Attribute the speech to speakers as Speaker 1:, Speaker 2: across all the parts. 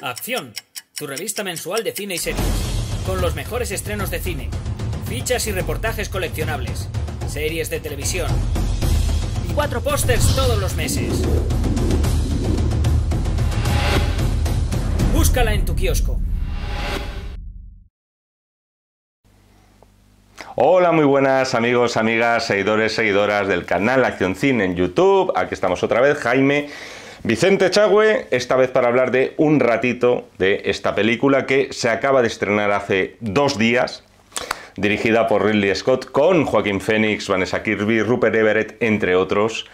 Speaker 1: Acción, tu revista mensual de cine y series, con los mejores estrenos de cine, fichas y reportajes coleccionables, series de televisión y 4 pósters todos los meses. Búscala en tu kiosco.
Speaker 2: Hola, muy buenas amigos, amigas, seguidores, seguidoras del canal Acción Cine en YouTube. Aquí estamos otra vez, Jaime Vicente Echagüe, esta vez para hablar de un ratito de esta película que se acaba de estrenar hace 2 días, dirigida por Ridley Scott, con Joaquin Phoenix, Vanessa Kirby, Rupert Everett, entre otros.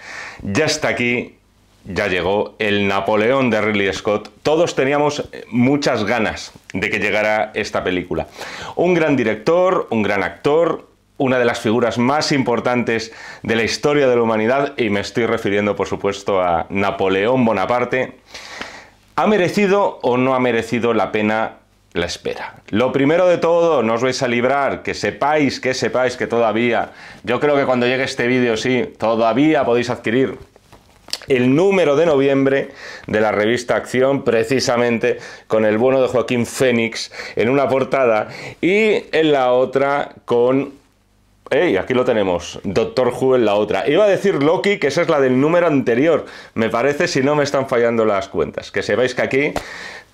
Speaker 2: Ya está aquí, ya llegó el Napoleón de Ridley Scott. Todos teníamos muchas ganas de que llegara esta película. Un gran director, un gran actor, una de las figuras más importantes de la historia de la humanidad, y me estoy refiriendo, por supuesto, a Napoleón Bonaparte. ¿Ha merecido o no ha merecido la pena la espera? Lo primero de todo, no os vais a librar, que sepáis que todavía, yo creo que cuando llegue este vídeo, sí, todavía podéis adquirir el número de noviembre de la revista Acción, precisamente con el bono de Joaquin Phoenix en una portada y en la otra con... aquí lo tenemos, Doctor Who en la otra. Iba a decir Loki, que esa es la del número anterior, me parece, si no me están fallando las cuentas. Que sepáis que aquí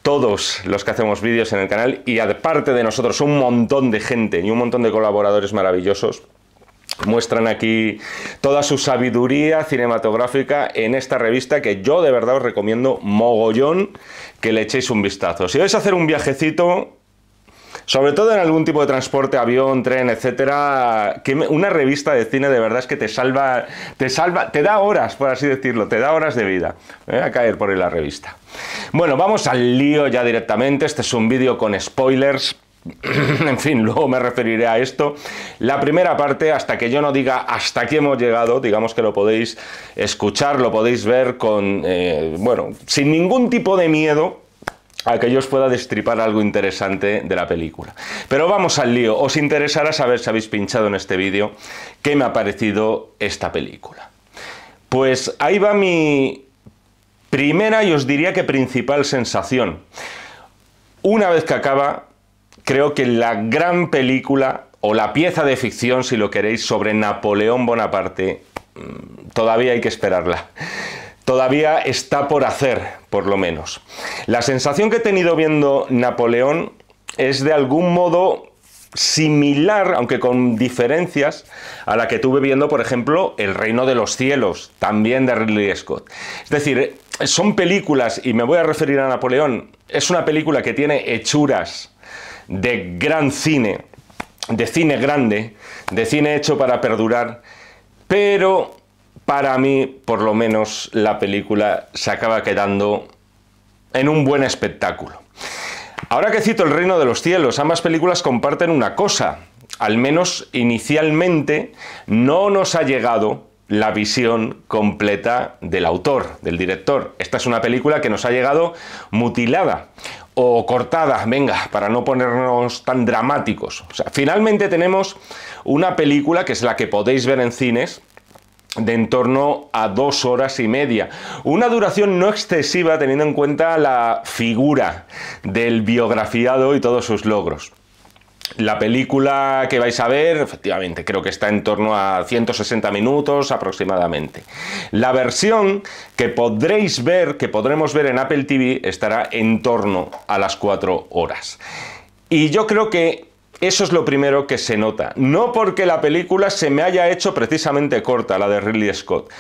Speaker 2: todos los que hacemos vídeos en el canal, y aparte de nosotros un montón de gente y un montón de colaboradores maravillosos, muestran aquí toda su sabiduría cinematográfica en esta revista, que yo de verdad os recomiendo mogollón que le echéis un vistazo. Si vais a hacer un viajecito, sobre todo en algún tipo de transporte, avión, tren, etcétera, que una revista de cine de verdad es que te salva, te da horas, por así decirlo, te da horas de vida, a caer por ahí la revista. Bueno, vamos al lío ya directamente. Este es un vídeo con spoilers. En fin, luego me referiré a esto. La primera parte, hasta que yo no diga hasta aquí hemos llegado, digamos que lo podéis escuchar, lo podéis ver con, bueno, sin ningún tipo de miedo a que yo os pueda destripar algo interesante de la película. Pero vamos al lío. Os interesará saber, si habéis pinchado en este vídeo, qué me ha parecido esta película. Pues ahí va mi primera y os diría que principal sensación. Una vez que acaba, creo que la gran película, o la pieza de ficción, si lo queréis, sobre Napoleón Bonaparte, todavía hay que esperarla. Todavía está por hacer, por lo menos. La sensación que he tenido viendo Napoleón es de algún modo similar, aunque con diferencias, a la que tuve viendo, por ejemplo, El Reino de los Cielos, también de Ridley Scott. Es decir, son películas, y me voy a referir a Napoleón, es una película que tiene hechuras de gran cine, de cine grande, de cine hecho para perdurar, pero para mí, por lo menos, la película se acaba quedando en un buen espectáculo. Ahora que cito El Reino de los Cielos, ambas películas comparten una cosa: al menos inicialmente no nos ha llegado la visión completa del autor, del director. Esta es una película que nos ha llegado mutilada o cortada, venga, para no ponernos tan dramáticos. O sea, finalmente tenemos una película que es la que podéis ver en cines, de en torno a 2 horas y media. Una duración no excesiva teniendo en cuenta la figura del biografiado y todos sus logros. La película que vais a ver, efectivamente, creo que está en torno a 160 minutos aproximadamente. La versión que podréis ver, que podremos ver en Apple TV, estará en torno a las 4 horas. Y yo creo que eso es lo primero que se nota. No porque la película se me haya hecho precisamente corta, la de Ridley Scott,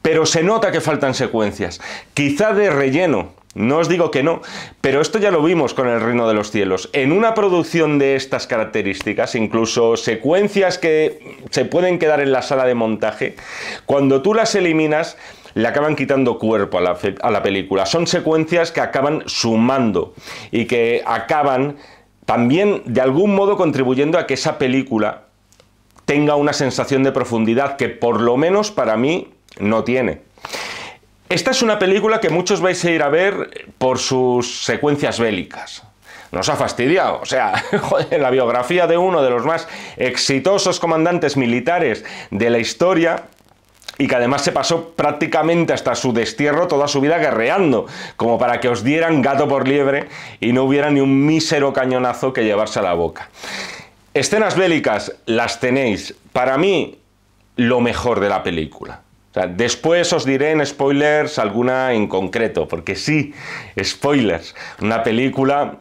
Speaker 2: pero se nota que faltan secuencias, quizá de relleno. No os digo que no, pero esto ya lo vimos con El Reino de los Cielos. En una producción de estas características, incluso secuencias que se pueden quedar en la sala de montaje, cuando tú las eliminas, le acaban quitando cuerpo a la película. Son secuencias que acaban sumando y que acaban también de algún modo contribuyendo a que esa película tenga una sensación de profundidad que por lo menos para mí no tiene. Esta es una película que muchos vais a ir a ver por sus secuencias bélicas. Nos ha fastidiado, o sea, joder, la biografía de uno de los más exitosos comandantes militares de la historia, y que además se pasó prácticamente hasta su destierro toda su vida guerreando, como para que os dieran gato por liebre y no hubiera ni un mísero cañonazo que llevarse a la boca. Escenas bélicas las tenéis. Para mí, lo mejor de la película. O sea, después os diré en spoilers alguna en concreto, porque sí, spoilers. Una película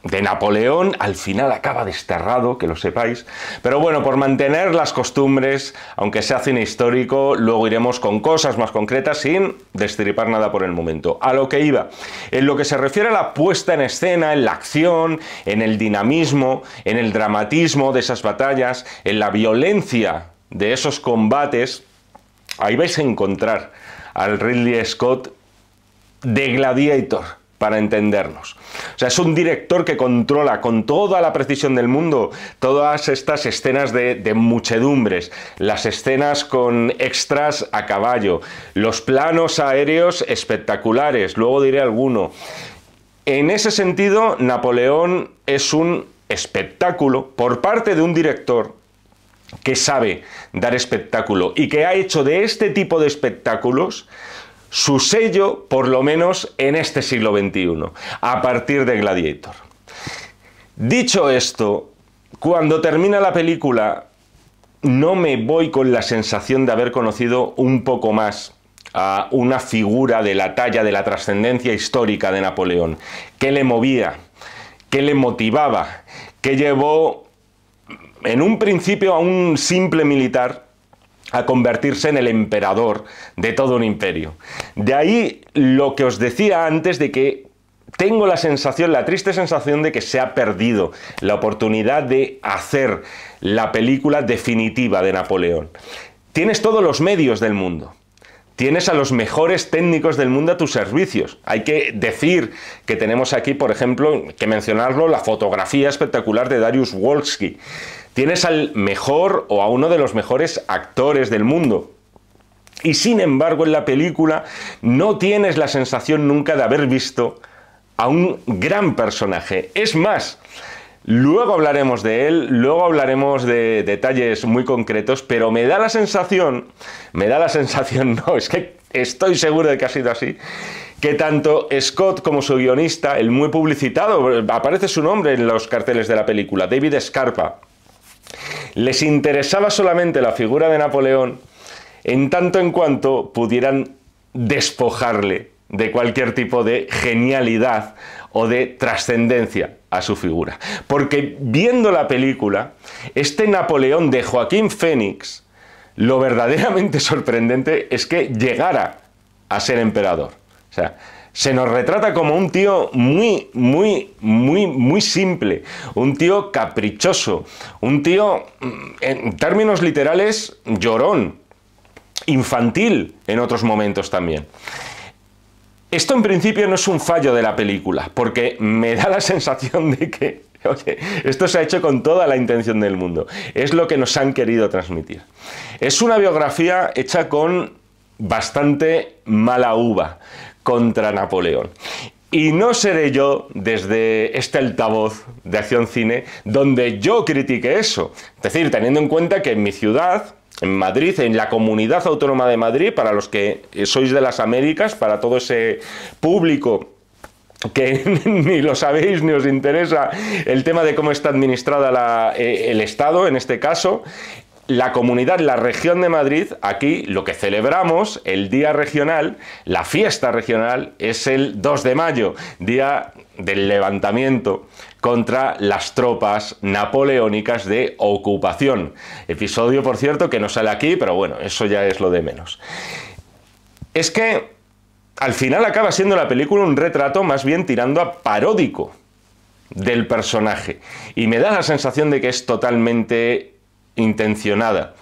Speaker 2: de Napoleón al final acaba desterrado, que lo sepáis. Pero bueno, por mantener las costumbres, aunque sea cine histórico, luego iremos con cosas más concretas sin destripar nada por el momento. A lo que iba. En lo que se refiere a la puesta en escena, en la acción, en el dinamismo, en el dramatismo de esas batallas, en la violencia de esos combates, ahí vais a encontrar al Ridley Scott de Gladiator, para entendernos. O sea, es un director que controla con toda la precisión del mundo todas estas escenas de muchedumbres, las escenas con extras a caballo, los planos aéreos espectaculares, luego diré alguno. En ese sentido, Napoleón es un espectáculo por parte de un director que sabe dar espectáculo y que ha hecho de este tipo de espectáculos su sello, por lo menos en este siglo XXI, a partir de Gladiator. Dicho esto, cuando termina la película, no me voy con la sensación de haber conocido un poco más a una figura de la talla de la trascendencia histórica de Napoleón. ¿Qué le movía? ¿Qué le motivaba? ¿Qué llevó en un principio a un simple militar a convertirse en el emperador de todo un imperio? De ahí lo que os decía antes de que tengo la sensación, la triste sensación de que se ha perdido la oportunidad de hacer la película definitiva de Napoleón. Tienes todos los medios del mundo. Tienes a los mejores técnicos del mundo a tus servicios. Hay que decir que tenemos aquí, por ejemplo, que mencionarlo, la fotografía espectacular de Dariusz Wolski. Tienes al mejor o a uno de los mejores actores del mundo. Y sin embargo, en la película no tienes la sensación nunca de haber visto a un gran personaje. Es más, luego hablaremos de él, luego hablaremos de detalles muy concretos, pero me da la sensación, no, es que estoy seguro de que ha sido así, que tanto Scott como su guionista, el muy publicitado, aparece su nombre en los carteles de la película, David Scarpa, les interesaba solamente la figura de Napoleón en tanto en cuanto pudieran despojarle de cualquier tipo de genialidad o de trascendencia a su figura. Porque viendo la película, este Napoleón de Joaquín Phoenix, lo verdaderamente sorprendente es que llegara a ser emperador. O sea, se nos retrata como un tío muy simple, un tío caprichoso, un tío, en términos literales, llorón, infantil en otros momentos también. Esto en principio no es un fallo de la película, porque me da la sensación de que, oye, esto se ha hecho con toda la intención del mundo. Es lo que nos han querido transmitir. Es una biografía hecha con bastante mala uva contra Napoleón. Y no seré yo, desde este altavoz de Acción Cine, donde yo critique eso. Es decir, teniendo en cuenta que en mi ciudad, en Madrid, en la Comunidad Autónoma de Madrid, para los que sois de las Américas, para todo ese público que ni lo sabéis ni os interesa el tema de cómo está administrada el Estado, en este caso, la comunidad, la región de Madrid, aquí lo que celebramos, el día regional, la fiesta regional, es el 2 de mayo, día del levantamiento contra las tropas napoleónicas de ocupación. Episodio, por cierto, que no sale aquí, pero bueno, eso ya es lo de menos. Es que al final acaba siendo la película un retrato más bien tirando a paródico del personaje. Y me da la sensación de que es totalmente intencionada.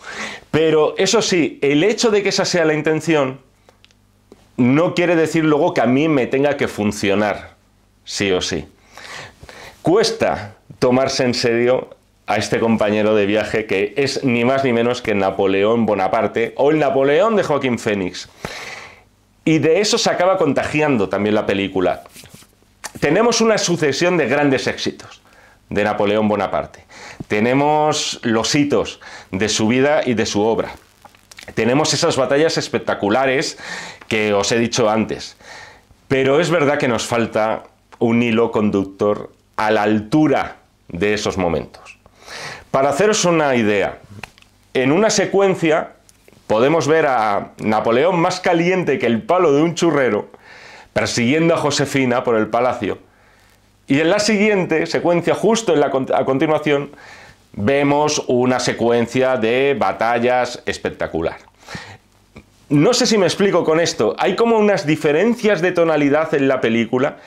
Speaker 2: Pero eso sí, el hecho de que esa sea la intención no quiere decir luego que a mí me tenga que funcionar, sí o sí. Cuesta tomarse en serio a este compañero de viaje que es ni más ni menos que Napoleón Bonaparte o el Napoleón de Joaquín Phoenix. Y de eso se acaba contagiando también la película. Tenemos una sucesión de grandes éxitos de Napoleón Bonaparte. Tenemos los hitos de su vida y de su obra. tenemos esas batallas espectaculares que os he dicho antes. Pero es verdad que nos falta un hilo conductor a la altura de esos momentos. Para haceros una idea, en una secuencia podemos ver a Napoleón más caliente que el palo de un churrero, persiguiendo a Josefina por el palacio. Y en la siguiente secuencia, justo a continuación, vemos una secuencia de batallas espectacular. No sé si me explico con esto. Hay como unas diferencias de tonalidad en la película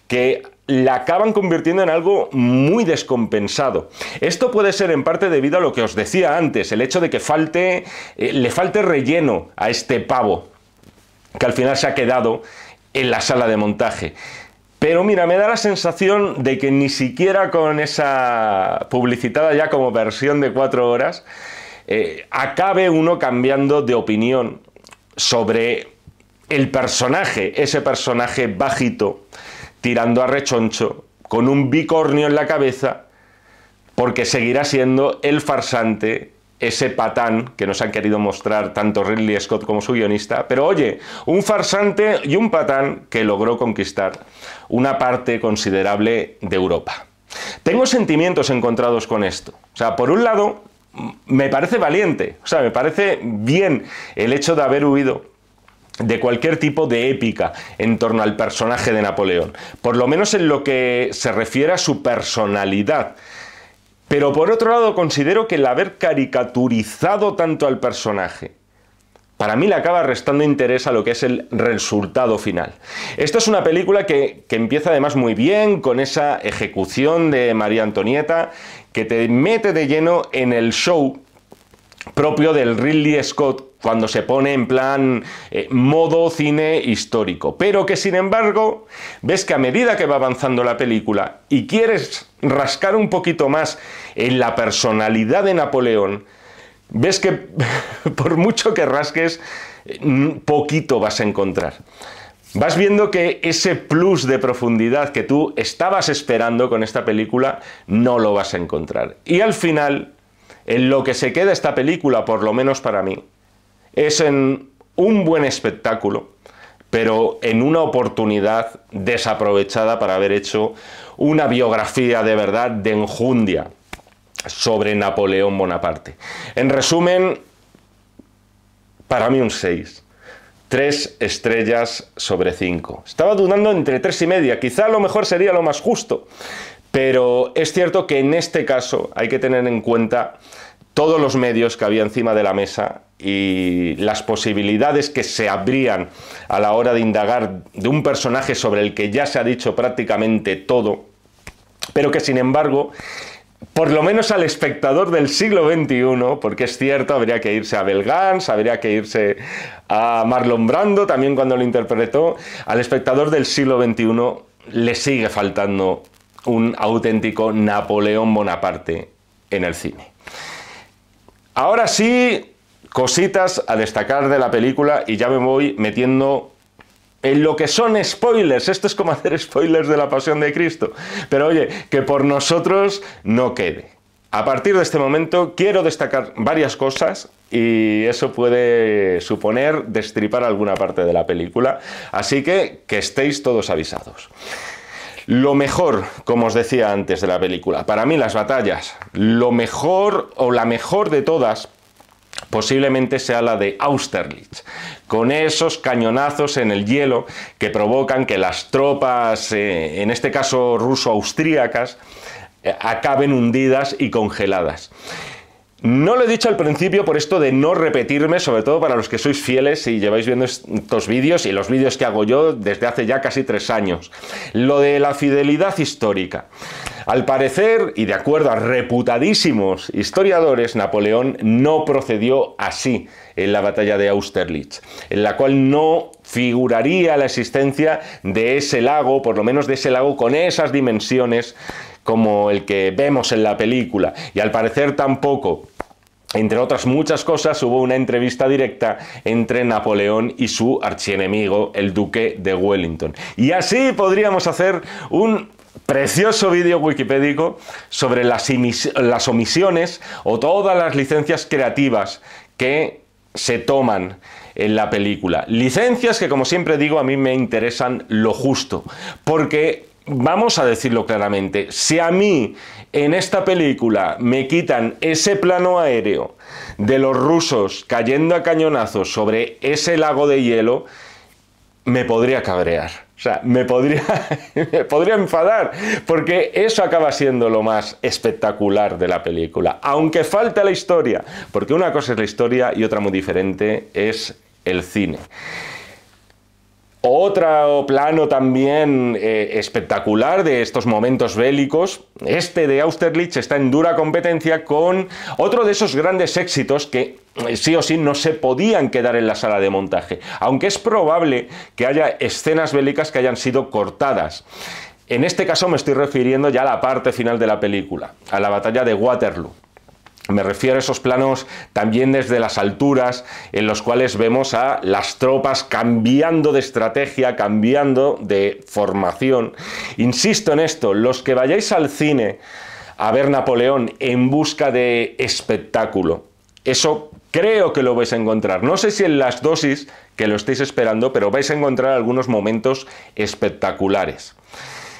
Speaker 2: que la acaban convirtiendo en algo muy descompensado. Esto puede ser en parte debido a lo que os decía antes, el hecho de que le falte relleno a este pavo, que al final se ha quedado en la sala de montaje. Pero mira, me da la sensación de que ni siquiera con esa publicitada ya como versión de 4 horas, acabe uno cambiando de opinión sobre el personaje, ese personaje bajito, tirando a rechoncho, con un bicornio en la cabeza, porque seguirá siendo el farsante, ese patán que nos han querido mostrar tanto Ridley Scott como su guionista. Pero oye, un farsante y un patán que logró conquistar una parte considerable de Europa. Tengo sentimientos encontrados con esto. O sea, por un lado, me parece valiente, o sea, me parece bien el hecho de haber huido de cualquier tipo de épica en torno al personaje de Napoleón, por lo menos en lo que se refiere a su personalidad. Pero por otro lado considero que el haber caricaturizado tanto al personaje, para mí le acaba restando interés a lo que es el resultado final. Esta es una película que empieza además muy bien, con esa ejecución de María Antonieta, que te mete de lleno en el show propio del Ridley Scott, cuando se pone en plan modo cine histórico, pero que sin embargo ves que a medida que va avanzando la película y quieres rascar un poquito más en la personalidad de Napoleón, ves que por mucho que rasques, poquito vas a encontrar. Vas viendo que ese plus de profundidad que tú estabas esperando con esta película no lo vas a encontrar. Y al final, en lo que se queda esta película, por lo menos para mí, es en un buen espectáculo, pero en una oportunidad desaprovechada para haber hecho una biografía de verdad de enjundia sobre Napoleón Bonaparte. En resumen, para mí un 6. 3 estrellas sobre 5. Estaba dudando entre 3,5, quizá a lo mejor sería lo más justo, pero es cierto que en este caso hay que tener en cuenta todos los medios que había encima de la mesa y las posibilidades que se abrían a la hora de indagar de un personaje sobre el que ya se ha dicho prácticamente todo, pero que sin embargo, por lo menos al espectador del siglo XXI, porque es cierto, habría que irse a Bell Gans, habría que irse a Marlon Brando, también cuando lo interpretó, al espectador del siglo XXI le sigue faltando un auténtico Napoleón Bonaparte en el cine. Ahora sí, cositas a destacar de la película y ya me voy metiendo en lo que son spoilers. Esto es como hacer spoilers de la Pasión de Cristo. Pero oye, que por nosotros no quede. A partir de este momento quiero destacar varias cosas y eso puede suponer destripar alguna parte de la película. Así que estéis todos avisados. Lo mejor, como os decía antes de la película, para mí las batallas, lo mejor o la mejor de todas, posiblemente sea la de Austerlitz, con esos cañonazos en el hielo que provocan que las tropas, en este caso ruso-austríacas, acaben hundidas y congeladas. No lo he dicho al principio por esto de no repetirme, sobre todo para los que sois fieles y lleváis viendo estos vídeos y los vídeos que hago yo desde hace ya casi 3 años. Lo de la fidelidad histórica. Al parecer, y de acuerdo a reputadísimos historiadores, Napoleón no procedió así en la batalla de Austerlitz, en la cual no figuraría la existencia de ese lago, por lo menos de ese lago con esas dimensiones como el que vemos en la película. Y al parecer tampoco, entre otras muchas cosas, hubo una entrevista directa entre Napoleón y su archienemigo, el duque de Wellington. Y así podríamos hacer un precioso vídeo wikipédico sobre las omisiones o todas las licencias creativas que se toman en la película. Licencias que, como siempre digo, a mí me interesan lo justo, porque vamos a decirlo claramente, si a mí en esta película me quitan ese plano aéreo de los rusos cayendo a cañonazos sobre ese lago de hielo, me podría cabrear. O sea, me podría enfadar, porque eso acaba siendo lo más espectacular de la película. Aunque falta la historia, porque una cosa es la historia y otra muy diferente es el cine. Otro plano también espectacular de estos momentos bélicos, este de Austerlitz, está en dura competencia con otro de esos grandes éxitos que sí o sí no se podían quedar en la sala de montaje, aunque es probable que haya escenas bélicas que hayan sido cortadas. En este caso me estoy refiriendo ya a la parte final de la película, a la batalla de Waterloo. Me refiero a esos planos también desde las alturas en los cuales vemos a las tropas cambiando de estrategia, cambiando de formación. Insisto en esto, los que vayáis al cine a ver Napoleón en busca de espectáculo, eso creo que lo vais a encontrar. No sé si en las dosis que lo estáis esperando, pero vais a encontrar algunos momentos espectaculares.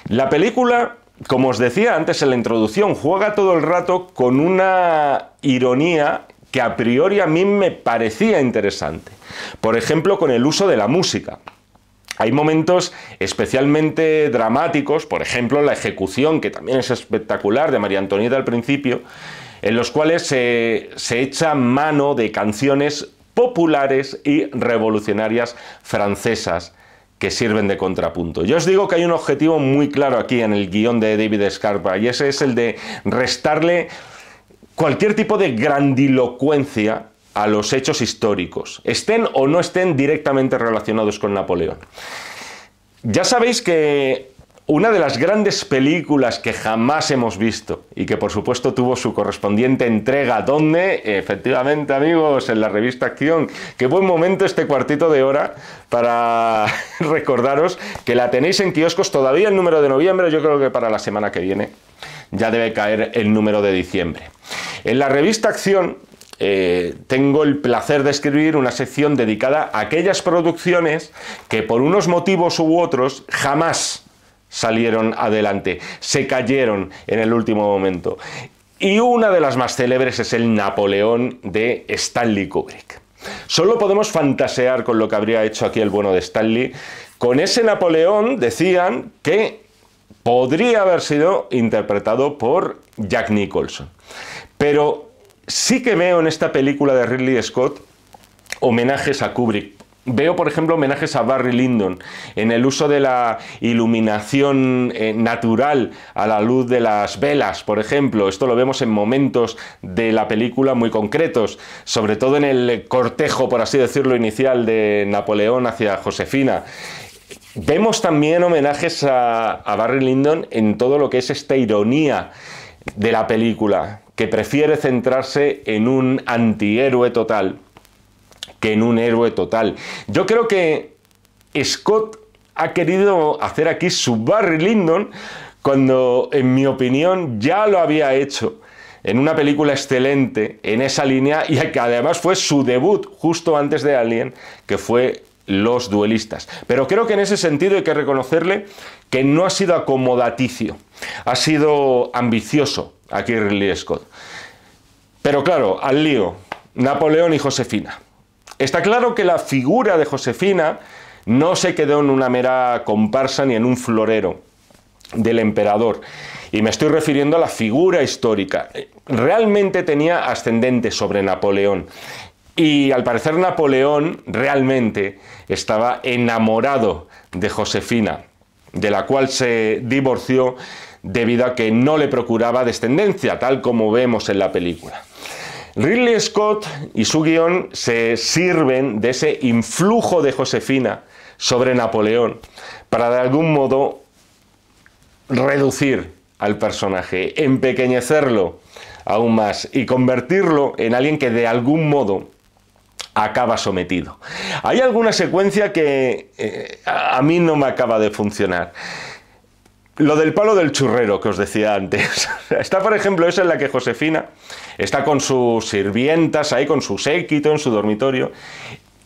Speaker 2: La película, como os decía antes en la introducción, juega todo el rato con una ironía que a priori a mí me parecía interesante. Por ejemplo, con el uso de la música. Hay momentos especialmente dramáticos, por ejemplo, la ejecución, que también es espectacular, de María Antonieta al principio, en los cuales se echa mano de canciones populares y revolucionarias francesas que sirven de contrapunto. Yo os digo que hay un objetivo muy claro aquí en el guión de David Scarpa, y ese es el de restarle cualquier tipo de grandilocuencia a los hechos históricos, estén o no estén directamente relacionados con Napoleón. Ya sabéis que una de las grandes películas que jamás hemos visto y que por supuesto tuvo su correspondiente entrega, donde efectivamente, amigos, en la revista Acción, qué buen momento este cuartito de hora para recordaros que la tenéis en kioscos todavía el número de noviembre, yo creo que para la semana que viene ya debe caer el número de diciembre. En la revista Acción tengo el placer de escribir una sección dedicada a aquellas producciones que por unos motivos u otros jamás salieron adelante, se cayeron en el último momento. Y una de las más célebres es el Napoleón de Stanley Kubrick. Solo podemos fantasear con lo que habría hecho aquí el bueno de Stanley. Con ese Napoleón decían que podría haber sido interpretado por Jack Nicholson. Pero sí que veo en esta película de Ridley Scott homenajes a Kubrick. Veo, por ejemplo, homenajes a Barry Lyndon en el uso de la iluminación natural a la luz de las velas, por ejemplo. Esto lo vemos en momentos de la película muy concretos, sobre todo en el cortejo, por así decirlo, inicial de Napoleón hacia Josefina. Vemos también homenajes a Barry Lyndon en todo lo que es esta ironía de la película, que prefiere centrarse en un antihéroe total que en un héroe total. Yo creo que Scott ha querido hacer aquí su Barry Lyndon cuando, en mi opinión, ya lo había hecho en una película excelente en esa línea, y que además fue su debut justo antes de Alien, que fue Los Duelistas. Pero creo que en ese sentido hay que reconocerle que no ha sido acomodaticio, ha sido ambicioso aquí Ridley Scott. Pero claro, al lío, Napoleón y Josefina. Está claro que la figura de Josefina no se quedó en una mera comparsa ni en un florero del emperador. Y me estoy refiriendo a la figura histórica. Realmente tenía ascendente sobre Napoleón. Y al parecer Napoleón realmente estaba enamorado de Josefina, de la cual se divorció debido a que no le procuraba descendencia, tal como vemos en la película. Ridley Scott y su guión se sirven de ese influjo de Josefina sobre Napoleón para de algún modo reducir al personaje, empequeñecerlo aún más y convertirlo en alguien que de algún modo acaba sometido. Hay alguna secuencia que a mí no me acaba de funcionar. Lo del palo del churrero que os decía antes. Está, por ejemplo, esa en la que Josefina está con sus sirvientas ahí, con su séquito en su dormitorio,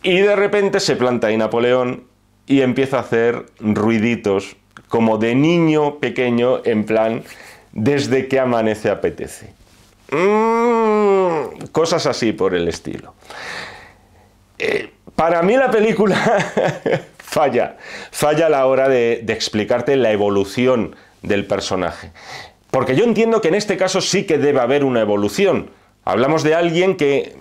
Speaker 2: y de repente se planta ahí Napoleón y empieza a hacer ruiditos como de niño pequeño, en plan, desde que amanece apetece. Cosas así por el estilo. Para mí la película falla a la hora de explicarte la evolución del personaje. Porque yo entiendo que en este caso sí que debe haber una evolución. Hablamos de alguien que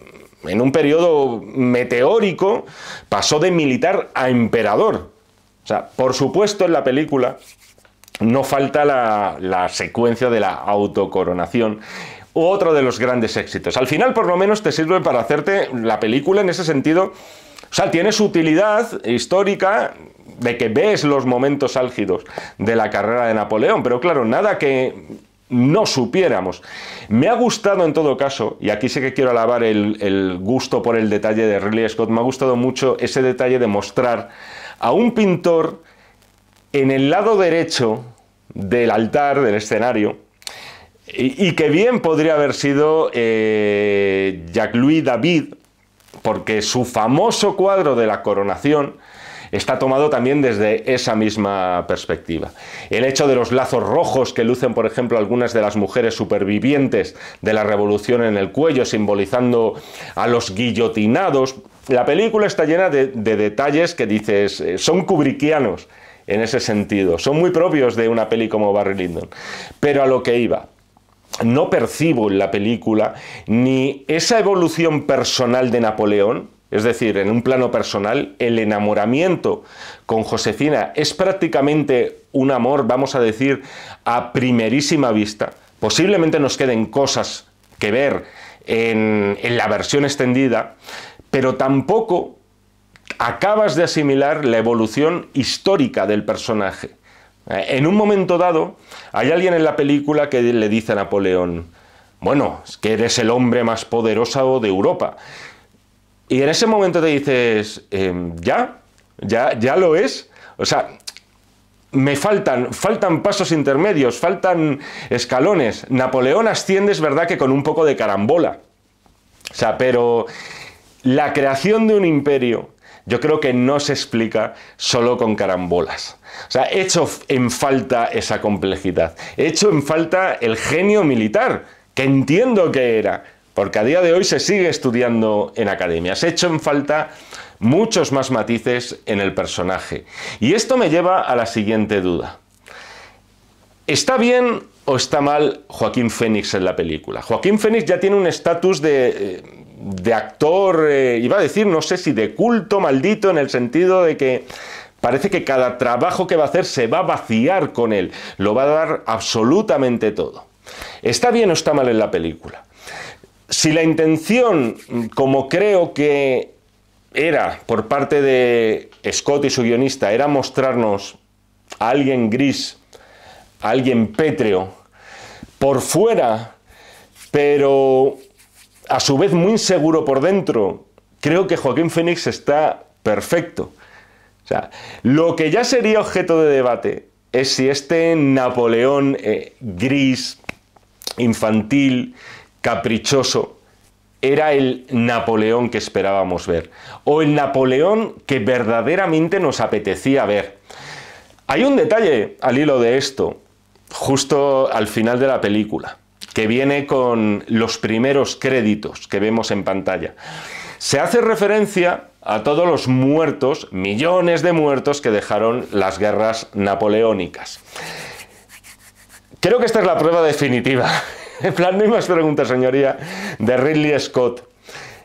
Speaker 2: en un periodo meteórico pasó de militar a emperador. O sea, por supuesto en la película no falta la secuencia de la autocoronación, otro de los grandes éxitos. Al final, por lo menos, te sirve para hacerte la película en ese sentido. O sea, tiene su utilidad histórica de que ves los momentos álgidos de la carrera de Napoleón, pero claro, nada que no supiéramos. Me ha gustado en todo caso, y aquí sí que quiero alabar el gusto por el detalle de Ridley Scott, me ha gustado mucho ese detalle de mostrar a un pintor en el lado derecho del altar, del escenario, y que bien podría haber sido Jacques-Louis David, porque su famoso cuadro de la coronación está tomado también desde esa misma perspectiva. El hecho de los lazos rojos que lucen, por ejemplo, algunas de las mujeres supervivientes de la revolución en el cuello, simbolizando a los guillotinados. La película está llena de detalles que dices, son kubrickianos en ese sentido, son muy propios de una peli como Barry Lyndon. Pero a lo que iba, no percibo en la película ni esa evolución personal de Napoleón, es decir, en un plano personal, el enamoramiento con Josefina es prácticamente un amor, vamos a decir, a primerísima vista. Posiblemente nos queden cosas que ver en la versión extendida, pero tampoco acabas de asimilar la evolución histórica del personaje. En un momento dado, hay alguien en la película que le dice a Napoleón, bueno, es que eres el hombre más poderoso de Europa. Y en ese momento te dices, ya lo es. O sea, me faltan pasos intermedios, faltan escalones. Napoleón asciende, es verdad que con un poco de carambola. O sea, pero la creación de un imperio, yo creo que no se explica solo con carambolas. O sea, he hecho en falta esa complejidad. He hecho en falta el genio militar, que entiendo que era, porque a día de hoy se sigue estudiando en academias. He hecho en falta muchos más matices en el personaje. Y esto me lleva a la siguiente duda. ¿Está bien o está mal Joaquín Phoenix en la película? Joaquín Phoenix ya tiene un estatus de actor, iba a decir, no sé si de culto maldito, en el sentido de que parece que cada trabajo que va a hacer se va a vaciar con él, lo va a dar absolutamente todo. ¿Está bien o está mal en la película? Si la intención, como creo que era por parte de Scott y su guionista, era mostrarnos a alguien gris, a alguien pétreo, por fuera, pero a su vez muy inseguro por dentro, creo que Joaquín Phoenix está perfecto. O sea, lo que ya sería objeto de debate es si este Napoleón gris, infantil, caprichoso, era el Napoleón que esperábamos ver, o el Napoleón que verdaderamente nos apetecía ver. Hay un detalle al hilo de esto, justo al final de la película, que viene con los primeros créditos que vemos en pantalla. Se hace referencia a todos los muertos, millones de muertos que dejaron las guerras napoleónicas. Creo que esta es la prueba definitiva. En plan, no hay más preguntas, señoría, de Ridley Scott,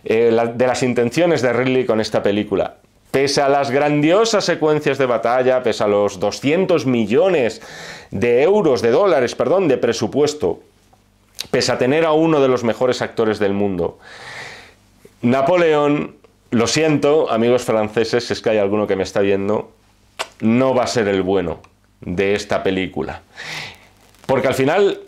Speaker 2: de las intenciones de Ridley con esta película. Pese a las grandiosas secuencias de batalla, pese a los 200 millones de euros, de dólares, perdón, de presupuesto, pese a tener a uno de los mejores actores del mundo, Napoleón, lo siento, amigos franceses, si es que hay alguno que me está viendo, no va a ser el bueno de esta película. Porque al final,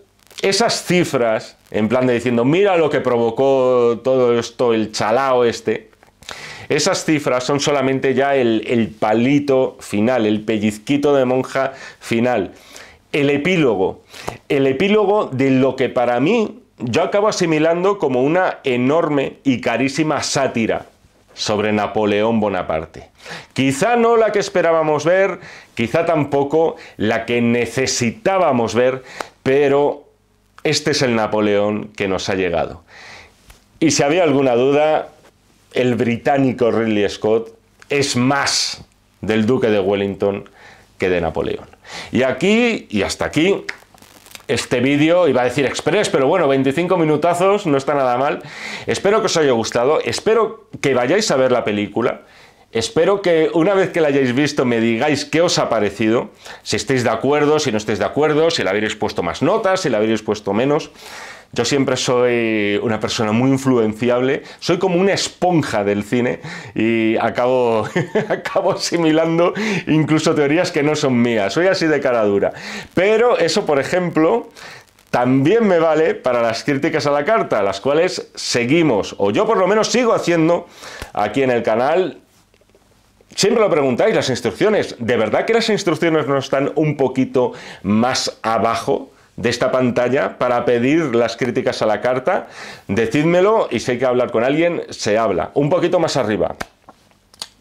Speaker 2: esas cifras, en plan de diciendo, mira lo que provocó todo esto, el chalao este, esas cifras son solamente ya el palito final, el pellizquito de monja final. el epílogo de lo que para mí yo acabo asimilando como una enorme y carísima sátira sobre Napoleón Bonaparte. Quizá no la que esperábamos ver, quizá tampoco la que necesitábamos ver, pero este es el Napoleón que nos ha llegado. Y si había alguna duda, el británico Ridley Scott es más del Duque de Wellington que de Napoleón. Y aquí, y hasta aquí, este vídeo, iba a decir express, pero bueno, 25 minutazos, no está nada mal. Espero que os haya gustado, espero que vayáis a ver la película, espero que una vez que la hayáis visto me digáis qué os ha parecido, si estáis de acuerdo, si no estáis de acuerdo, si le habéis puesto más notas, si le habéis puesto menos. Yo siempre soy una persona muy influenciable, soy como una esponja del cine y acabo asimilando incluso teorías que no son mías, soy así de cara dura. Pero eso, por ejemplo, también me vale para las críticas a la carta, las cuales seguimos, o yo por lo menos sigo haciendo aquí en el canal. Siempre lo preguntáis, las instrucciones, ¿de verdad que las instrucciones no están un poquito más abajo de esta pantalla para pedir las críticas a la carta? Decídmelo, y si hay que hablar con alguien, se habla. Un poquito más arriba.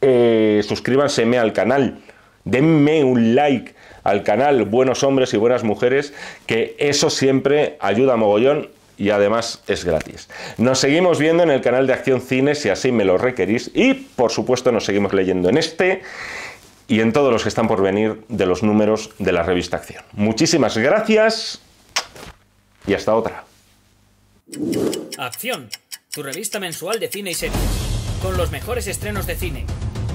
Speaker 2: Suscríbanse al canal, denme un like al canal, buenos hombres y buenas mujeres, que eso siempre ayuda a mogollón y además es gratis. Nos seguimos viendo en el canal de Acción Cine si así me lo requerís, y por supuesto nos seguimos leyendo en este y en todos los que están por venir de los números de la revista Acción. Muchísimas gracias y hasta otra.
Speaker 1: Acción, tu revista mensual de cine y series, con los mejores estrenos de cine,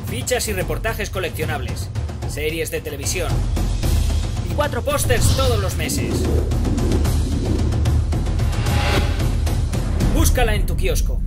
Speaker 1: fichas y reportajes coleccionables, series de televisión y 4 pósters todos los meses. Búscala en tu kiosco.